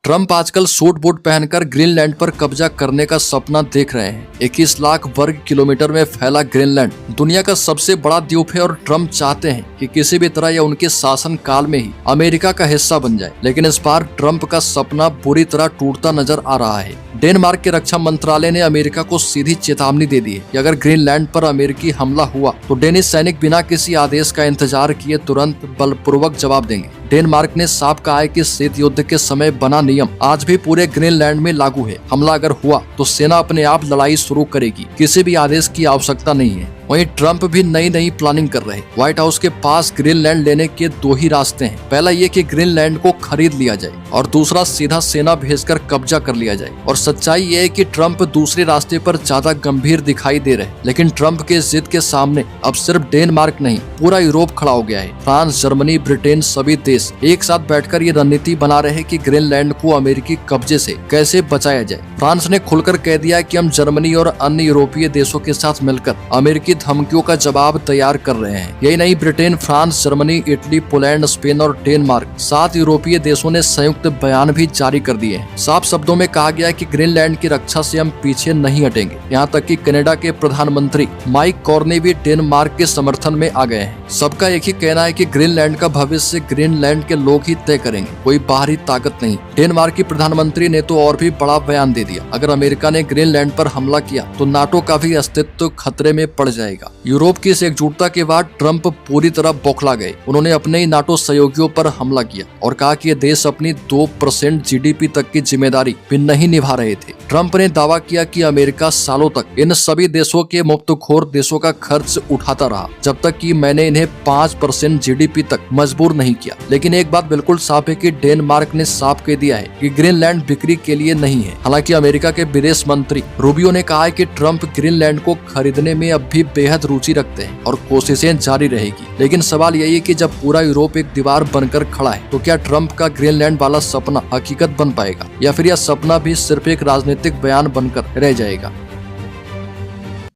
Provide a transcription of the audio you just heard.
Trump आजकल suit boot पहनकर Greenland पर कब्जा करने का सपना देख रहे हैं। 21 लाख वर्ग किलोमीटर में फैला ग्रीनलैंड दुनिया का सबसे बड़ा द्वीप है और ट्रंप चाहते हैं कि किसी भी तरह यह उनके शासन काल में ही अमेरिका का हिस्सा बन जाए। लेकिन इस बार ट्रंप का सपना बुरी तरह टूटता नजर आ रहा है। डेनमार्क के रक्षा मंत्रालय ने अमेरिका को सीधी चेतावनी दे दी है कि अगर ग्रीनलैंड पर अमेरिकी हमला हुआ तो डेनिश सैनिक बिना किसी आदेश का इंतजार किए तुरंत बलपूर्वक जवाब देंगे। डेनमार्क ने साफ कहा है कि शीत युद्ध के समय बना नियम आज भी पूरे ग्रीनलैंड में लागू है। हमला अगर हुआ तो सेना अपने आप लड़ाई शुरू करेगी, किसी भी आदेश की आवश्यकता नहीं है। वहीं ट्रंप भी नई प्लानिंग कर रहे हैं। व्हाइट हाउस के पास ग्रीनलैंड लेने के दो ही रास्ते हैं। पहला ये कि ग्रीनलैंड को खरीद लिया जाए और दूसरा सीधा सेना भेजकर कब्जा कर लिया जाए। और सच्चाई ये है कि ट्रंप दूसरे रास्ते पर ज्यादा गंभीर दिखाई दे रहे हैं। लेकिन ट्रंप के जिद के सामने अब सिर्फ डेनमार्क नहीं, पूरा यूरोप खड़ा हो गया है। फ्रांस, जर्मनी, ब्रिटेन सभी देश एक साथ बैठकर ये रणनीति बना रहे हैं कि ग्रीनलैंड को अमेरिकी कब्जे से कैसे बचाया जाए। फ्रांस ने खुलकर कह दिया है कि हम जर्मनी और अन्य यूरोपीय देशों के साथ मिलकर अमेरिकी धमकियों का जवाब तैयार कर रहे हैं। यही नहीं, Britain, France, Germany, Italy, Poland, Spain और डेनमार्क 7 यूरोपीय देशों ने संयुक्त बयान भी जारी कर दिए हैं। साफ शब्दों में कहा गया है कि ग्रीनलैंड की रक्षा से हम पीछे नहीं हटेंगे। यहाँ तक कि कनाडा के प्रधानमंत्री माइक कॉर्ने भी डेनमार्क के समर्थन में आ गए हैं। सबका एक ही कहना है कि ग्रीनलैंड का भविष्य ग्रीनलैंड के लोग ही तय करेंगे, कोई बाहरी ताकत नहीं। डेनमार्क की प्रधानमंत्री ने तो और भी बड़ा बयान दे दिया, अगर अमेरिका ने ग्रीनलैंड पर हमला किया तो नाटो का भी अस्तित्व खतरे में पड़ जाएगा। यूरोप की इस एकजुटता के बाद ट्रंप पूरी तरह बौखला गए। उन्होंने अपने ही नाटो सहयोगियों पर हमला किया और कहा कि ये देश अपनी 2% जीडीपी तक की जिम्मेदारी भी नहीं निभा रहे थे। ट्रंप ने दावा किया कि अमेरिका सालों तक इन सभी देशों के मुफ्तखोर देशों का खर्च उठाता रहा, जब तक कि मैंने इन्हें 5% जीडीपी तक मजबूर नहीं किया। लेकिन एक बात बिल्कुल साफ है कि डेनमार्क ने साफ कह दिया है कि ग्रीनलैंड बिक्री के लिए नहीं है। हालांकि अमेरिका के विदेश मंत्री रूबियो ने कहा है कि ट्रंप ग्रीनलैंड को खरीदने में अब भी बेहद रुचि रखते हैं और कोशिशें जारी रहेगी। लेकिन सवाल यही है कि जब पूरा यूरोप एक दीवार बनकर खड़ा है तो क्या ट्रंप का ग्रीनलैंड वाला सपना हकीकत बन पाएगा या फिर यह सपना भी सिर्फ एक राजनीतिक बयान बनकर रह जाएगा।